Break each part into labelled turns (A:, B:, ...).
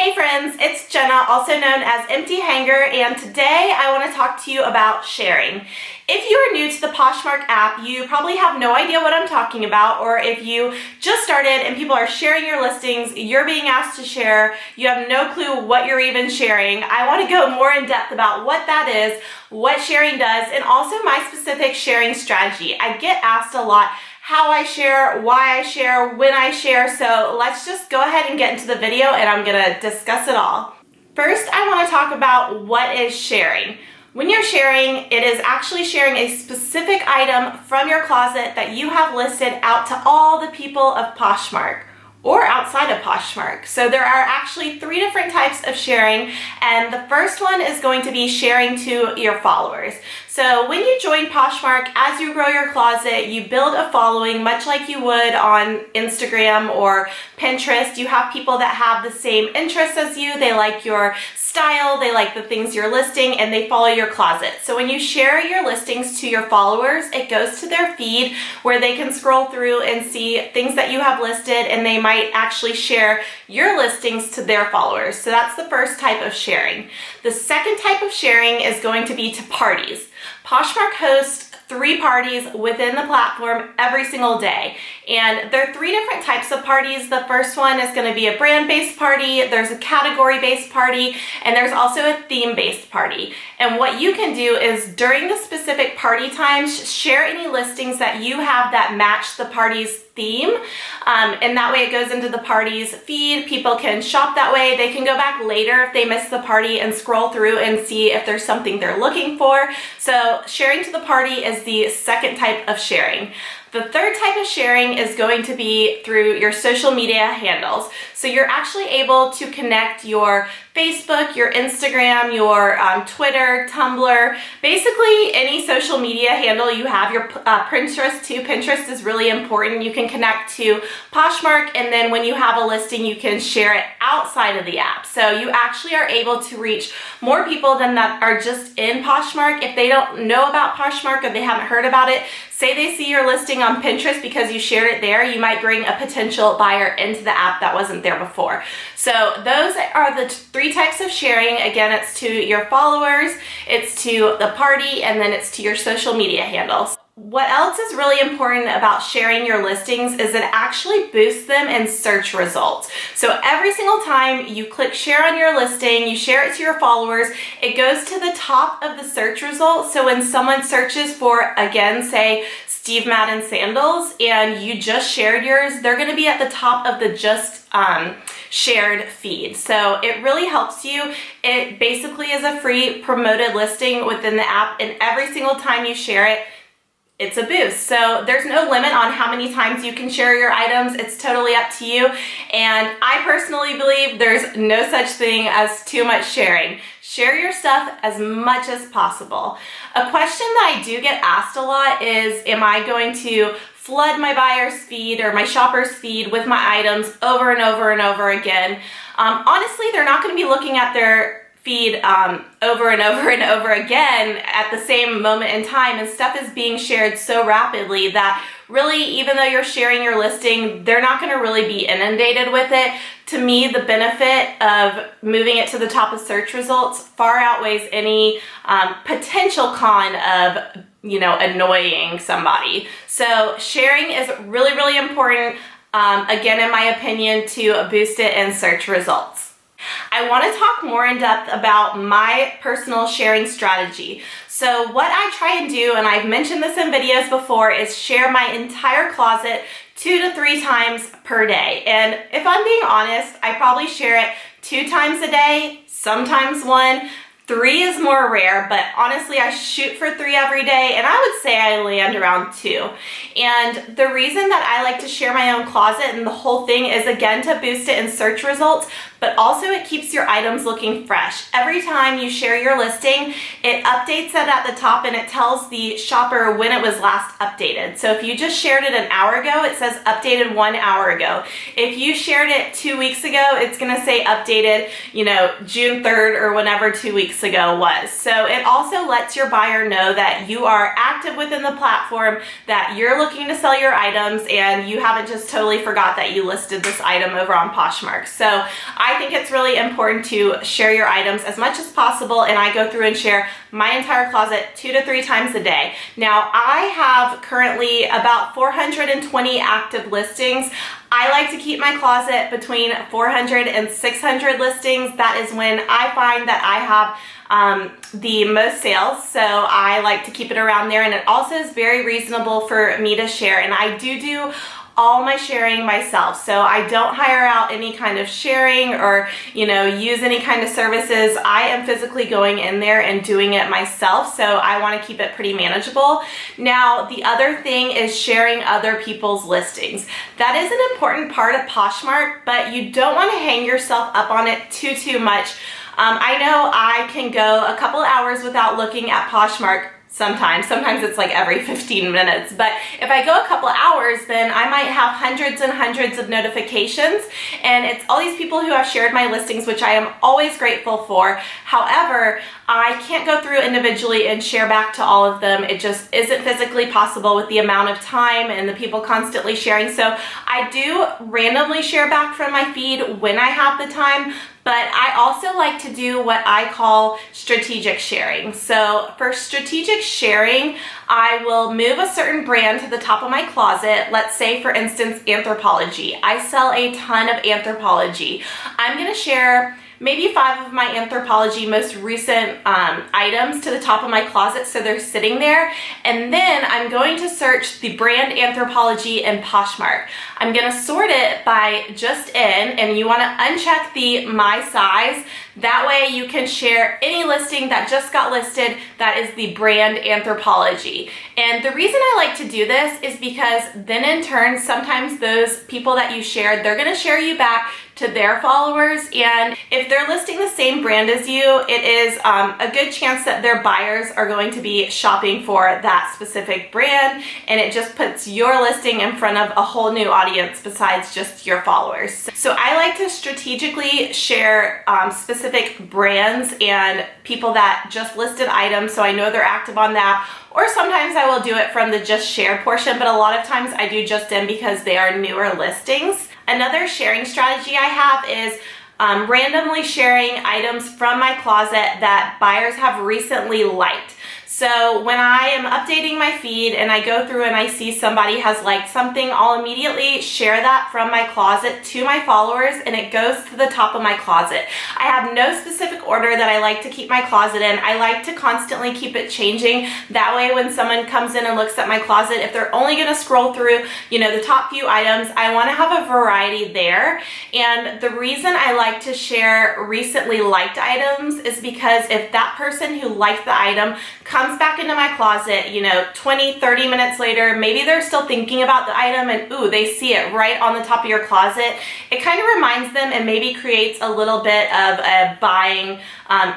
A: Hey friends, it's Jenna, also known as EMPTYHANGER, and today I want to talk to you about sharing. If you are new to the Poshmark app, you probably have no idea what I'm talking about, or if you just started and people are sharing your listings, you're being asked to share, you have no clue what you're even sharing. I want to go more in depth about what that is, what sharing does, and also my specific sharing strategy. I get asked a lot how I share, why I share, when I share, so let's just go ahead and get into the video and I'm gonna discuss it all. First, I wanna talk about what is sharing. When you're sharing, it is actually sharing a specific item from your closet that you have listed out to all the people of Poshmark or outside of Poshmark. So there are actually 3 different types of sharing, and the first one is going to be sharing to your followers. So when you join Poshmark, as you grow your closet, you build a following much like you would on Instagram or Pinterest. You have people that have the same interests as you, they like your style, they like the things you're listing, and they follow your closet. So when you share your listings to your followers, it goes to their feed where they can scroll through and see things that you have listed, and they might actually share your listings to their followers. So that's the first type of sharing. The second type of sharing is going to be to parties. Poshmark hosts 3 parties within the platform every single day. And there are 3 different types of parties. The first one is going to be a brand-based party, there's a category-based party, and there's also a theme-based party. And what you can do is during the specific party times, share any listings that you have that match the party's theme. And that way it goes into the party's feed. People can shop that way. They can go back later if they missed the party and scroll through and see if there's something they're looking for. So sharing to the party is the second type of sharing. The third type of sharing is going to be through your social media handles. So you're actually able to connect your Facebook, your Instagram, your Twitter, Tumblr, basically any social media handle you have, your Pinterest too. Pinterest is really important. You can connect to Poshmark, and then when you have a listing, you can share it outside of the app. So you actually are able to reach more people than that are just in Poshmark. If they don't know about Poshmark or they haven't heard about it, say they see your listing on Pinterest because you shared it there, you might bring a potential buyer into the app that wasn't there before. So those are the 3 types of sharing. Again, it's to your followers, it's to the party, and then it's to your social media handles. What else is really important about sharing your listings is it actually boosts them in search results. So every single time you click share on your listing, you share it to your followers, it goes to the top of the search results. So when someone searches for, again, say Steve Madden sandals, and you just shared yours, they're going to be at the top of the just shared feed. So it really helps you. It basically is a free promoted listing within the app, and every single time you share it, it's a boost. So there's no limit on how many times you can share your items. It's totally up to you. And I personally believe there's no such thing as too much sharing. Share your stuff as much as possible. A question that I do get asked a lot is, am I going to flood my buyer's feed or my shopper's feed with my items over and over and over again? Honestly, they're not going to be looking at their feed over and over and over again at the same moment in time, and stuff is being shared so rapidly that really, even though you're sharing your listing, they're not going to really be inundated with it. To me, the benefit of moving it to the top of search results far outweighs any potential con of, annoying somebody. So sharing is really, really important, again, in my opinion, to boost it in search results. I want to talk more in depth about my personal sharing strategy. So what I try and do, and I've mentioned this in videos before, is share my entire closet 2 to 3 times per day. And if I'm being honest, I probably share it 2 times a day, sometimes 1. 3 is more rare, but honestly, I shoot for 3 every day, and I would say I land around 2. And the reason that I like to share my own closet and the whole thing is, again, to boost it in search results, but also it keeps your items looking fresh. Every time you share your listing, it updates it at the top and it tells the shopper when it was last updated. So if you just shared it an hour ago, it says updated 1 hour ago. If you shared it 2 weeks ago, it's gonna say updated, June 3rd or whenever 2 weeks weeks ago was. So it also lets your buyer know that you are active within the platform, that you're looking to sell your items, and you haven't just totally forgot that you listed this item over on Poshmark. So I think it's really important to share your items as much as possible, and I go through and share my entire closet 2 to 3 times a day. Now, I have currently about 420 active listings. I like to keep my closet between 400 and 600 listings. That is when I find that I have the most sales, so I like to keep it around there, and it also is very reasonable for me to share, and I do all my sharing myself. So I don't hire out any kind of sharing or, use any kind of services. I am physically going in there and doing it myself, so I want to keep it pretty manageable. Now, the other thing is sharing other people's listings. That is an important part of Poshmark, but you don't want to hang yourself up on it too much. I know I can go a couple hours without looking at Poshmark. Sometimes it's like every 15 minutes, but if I go a couple hours, then I might have hundreds and hundreds of notifications, and it's all these people who have shared my listings, which I am always grateful for. However, I can't go through individually and share back to all of them. It just isn't physically possible with the amount of time and the people constantly sharing. So I do randomly share back from my feed when I have the time, but I also like to do what I call strategic sharing. So for strategic sharing, I will move a certain brand to the top of my closet. Let's say, for instance, Anthropologie. I sell a ton of Anthropologie. I'm gonna share maybe 5 of my Anthropologie most recent items to the top of my closet, so they're sitting there. And then I'm going to search the brand Anthropologie in Poshmark. I'm gonna sort it by just in, and you wanna uncheck the my size. That way you can share any listing that just got listed that is the brand Anthropologie. And the reason I like to do this is because then in turn, sometimes those people that you shared, they're gonna share you back to their followers, and if they're listing the same brand as you, it is a good chance that their buyers are going to be shopping for that specific brand, and it just puts your listing in front of a whole new audience besides just your followers. So I like to strategically share specific brands and people that just listed items, so I know they're active on that. Or sometimes I will do it from the just shared portion, but a lot of times I do just in because they are newer listings. Another sharing strategy I have is randomly sharing items from my closet that buyers have recently liked. So when I am updating my feed and I go through and I see somebody has liked something, I'll immediately share that from my closet to my followers, and it goes to the top of my closet. I have no specific order that I like to keep my closet in. I like to constantly keep it changing. That way when someone comes in and looks at my closet, if they're only gonna scroll through, the top few items, I wanna have a variety there. And the reason I like to share recently liked items is because if that person who liked the item comes back into my closet, 20, 30 minutes later, maybe they're still thinking about the item and ooh, they see it right on the top of your closet. It kind of reminds them and maybe creates a little bit of a buying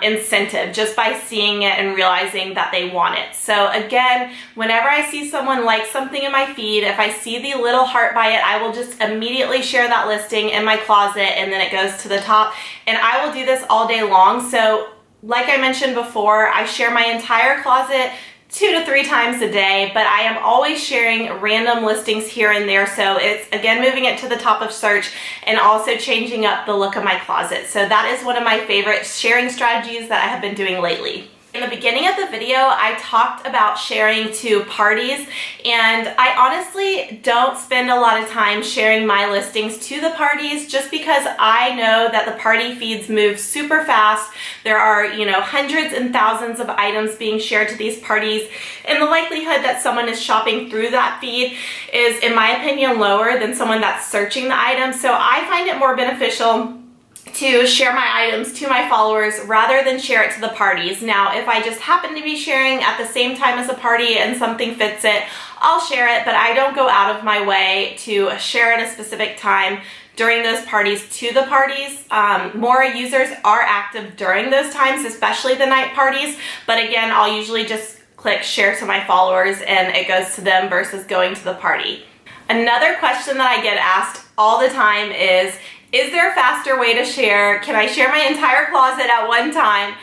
A: incentive just by seeing it and realizing that they want it. So again, whenever I see someone like something in my feed, if I see the little heart by it, I will just immediately share that listing in my closet, and then it goes to the top. And I will do this all day long. So like I mentioned before, I share my entire closet 2 to 3 times a day, but I am always sharing random listings here and there. So it's, again, moving it to the top of search and also changing up the look of my closet. So that is one of my favorite sharing strategies that I have been doing lately. In the beginning of the video, I talked about sharing to parties, and I honestly don't spend a lot of time sharing my listings to the parties just because I know that the party feeds move super fast. There are, hundreds and thousands of items being shared to these parties, and the likelihood that someone is shopping through that feed is, in my opinion, lower than someone that's searching the item. So I find it more beneficial to share my items to my followers rather than share it to the parties. Now, if I just happen to be sharing at the same time as a party and something fits it, I'll share it, but I don't go out of my way to share at a specific time during those parties to the parties. More users are active during those times, especially the night parties, but again, I'll usually just click share to my followers and it goes to them versus going to the party. Another question that I get asked all the time is there a faster way to share? Can I share my entire closet at one time?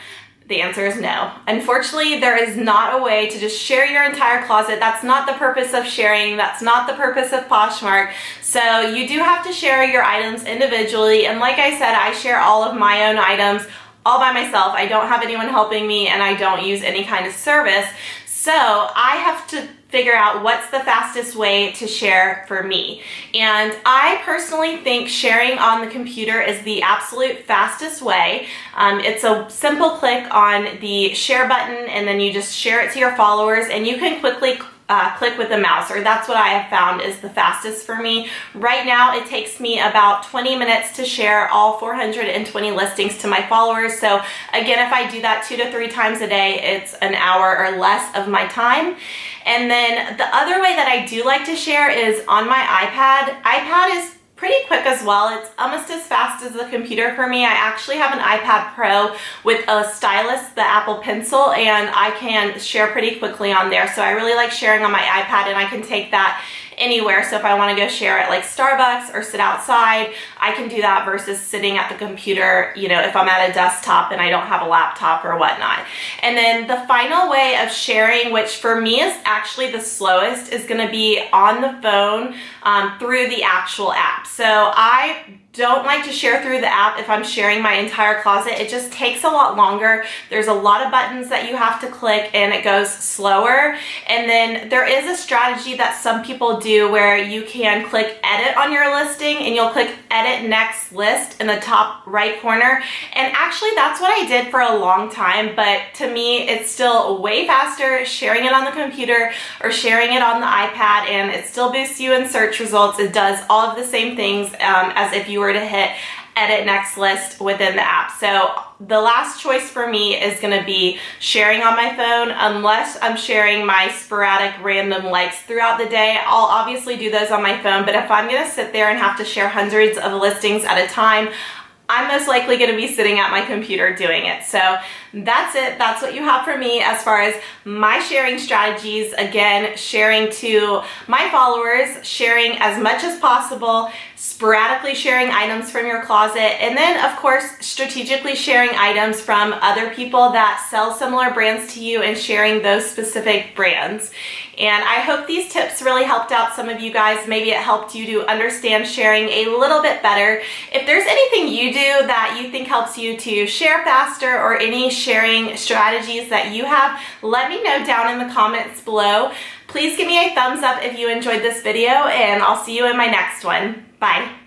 A: The answer is no. Unfortunately, there is not a way to just share your entire closet. That's not the purpose of sharing. That's not the purpose of Poshmark. So you do have to share your items individually. And like I said, I share all of my own items all by myself. I don't have anyone helping me, and I don't use any kind of service. So I have to figure out what's the fastest way to share for me. And I personally think sharing on the computer is the absolute fastest way. It's a simple click on the share button, and then you just share it to your followers, and you can quickly click with the mouse, or that's what I have found is the fastest for me. Right now, it takes me about 20 minutes to share all 420 listings to my followers. So again, if I do that 2 to 3 times a day, it's an hour or less of my time. And then the other way that I do like to share is on my iPad. iPad is pretty quick as well. It's almost as fast as the computer for me. I actually have an iPad Pro with a stylus, the Apple Pencil, and I can share pretty quickly on there. So I really like sharing on my iPad, and I can take that anywhere. So if I want to go share at like Starbucks or sit outside, I can do that versus sitting at the computer, you know, if I'm at a desktop and I don't have a laptop or whatnot. And then the final way of sharing, which for me is actually the slowest, is going to be on the phone through the actual app. So I don't like to share through the app if I'm sharing my entire closet. It just takes a lot longer. There's a lot of buttons that you have to click, and it goes slower. And then there is a strategy that some people do where you can click edit on your listing, and you'll click edit next list in the top right corner. And actually that's what I did for a long time, but to me it's still way faster sharing it on the computer or sharing it on the iPad, and it still boosts you in search results. It does all of the same things as if you were to hit edit next list within the app. So the last choice for me is going to be sharing on my phone, unless I'm sharing my sporadic random likes throughout the day. I'll obviously do those on my phone, but if I'm going to sit there and have to share hundreds of listings at a time, I'm most likely going to be sitting at my computer doing it. So that's it. That's what you have for me as far as my sharing strategies. Again, sharing to my followers, sharing as much as possible, sporadically sharing items from your closet, and then of course strategically sharing items from other people that sell similar brands to you and sharing those specific brands. And I hope these tips really helped out some of you guys. Maybe it helped you to understand sharing a little bit better. If there's anything you do that you think helps you to share faster, or any sharing strategies that you have, let me know down in the comments below. Please give me a thumbs up if you enjoyed this video, and I'll see you in my next one. Bye.